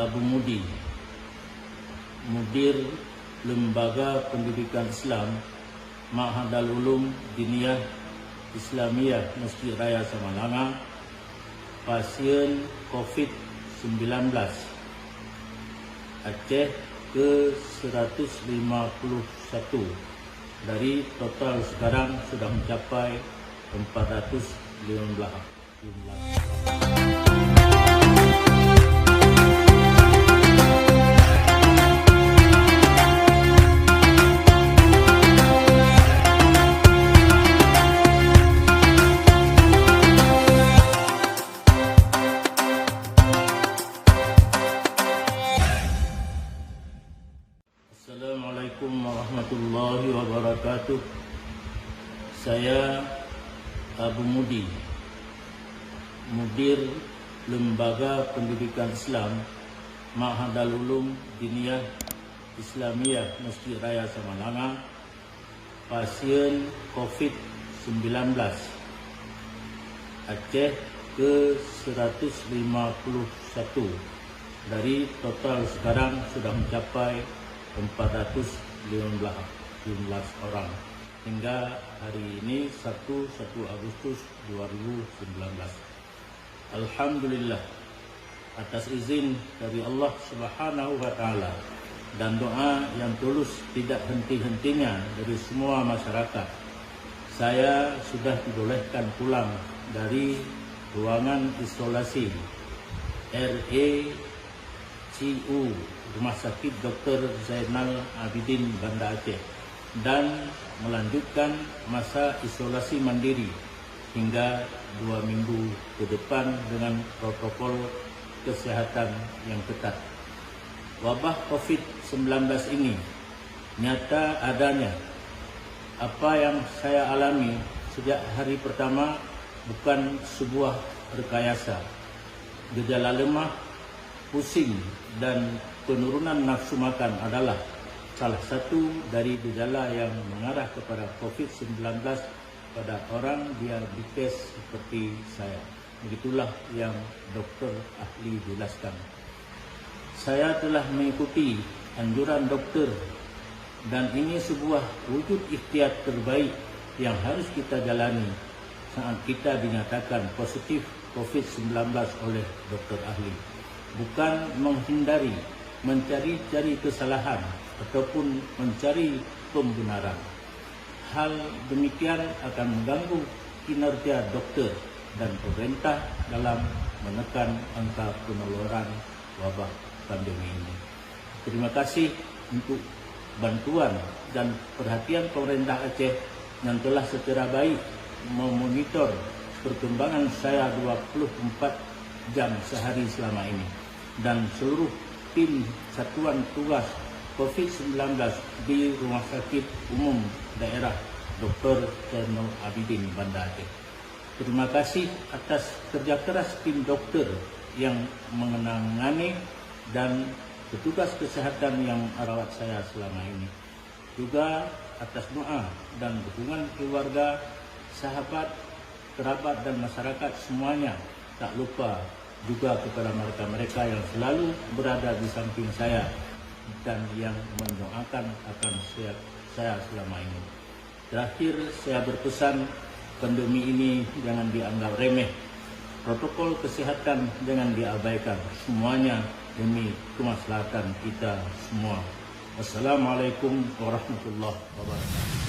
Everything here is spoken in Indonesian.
Abu Mudi, Mudir Lembaga Pendidikan Islam Ma'hadul Ulum Diniyah Islamiyah Masjid Raya Samalanga, pasien COVID-19 Aceh ke-151. Dari total sekarang sudah mencapai 415 jumlah. Assalamualaikum warahmatullahi wabarakatuh. Saya Abu Mudi, Mudir Lembaga Pendidikan Islam Ma'hadul Ulum Diniyah Islamiyah Masjid Raya Samalanga, pasien COVID-19 Aceh ke-151. Dari total sekarang sudah mencapai 415 jumlah orang hingga hari ini 1 Agustus 2019. Alhamdulillah, atas izin dari Allah Subhanahu wa Ta'ala dan doa yang tulus tidak henti-hentinya dari semua masyarakat, saya sudah dibolehkan pulang dari ruangan isolasi RACU Rumah Sakit Dr. Zainal Abidin Banda Aceh dan melanjutkan masa isolasi mandiri hingga 2 minggu ke depan dengan protokol kesehatan yang ketat. Wabah COVID-19 ini nyata adanya. Apa yang saya alami sejak hari pertama bukan sebuah rekayasa. Gejala lemah, pusing, dan penurunan nafsu makan adalah salah satu dari gejala yang mengarah kepada COVID-19 pada orang diabetes seperti saya. Begitulah yang dokter ahli jelaskan. Saya telah mengikuti anjuran dokter dan ini sebuah wujud ikhtiar terbaik yang harus kita jalani saat kita dinyatakan positif COVID-19 oleh dokter ahli. Bukan menghindari, mencari-cari kesalahan ataupun mencari pembenaran. Hal demikian akan mengganggu kinerja dokter dan pemerintah dalam menekan angka penularan wabah pandemi ini. Terima kasih untuk bantuan dan perhatian pemerintah Aceh yang telah secara baik memonitor perkembangan saya 24 jam sehari selama ini, dan seluruh tim Satuan Tugas COVID-19 di Rumah Sakit Umum Daerah Dr. Zainal Abidin Banda Aceh. Terima kasih atas kerja keras tim dokter yang menangani dan petugas kesehatan yang merawat saya selama ini. Juga atas doa dan dukungan keluarga, sahabat, kerabat dan masyarakat semuanya. Tak lupa juga kepada mereka-mereka yang selalu berada di samping saya dan yang mendoakan akan saya selama ini. Terakhir, saya berpesan, pandemi ini jangan dianggap remeh. Protokol kesehatan jangan diabaikan. Semuanya demi kemaslahatan kita semua. Wassalamualaikum warahmatullahi wabarakatuh.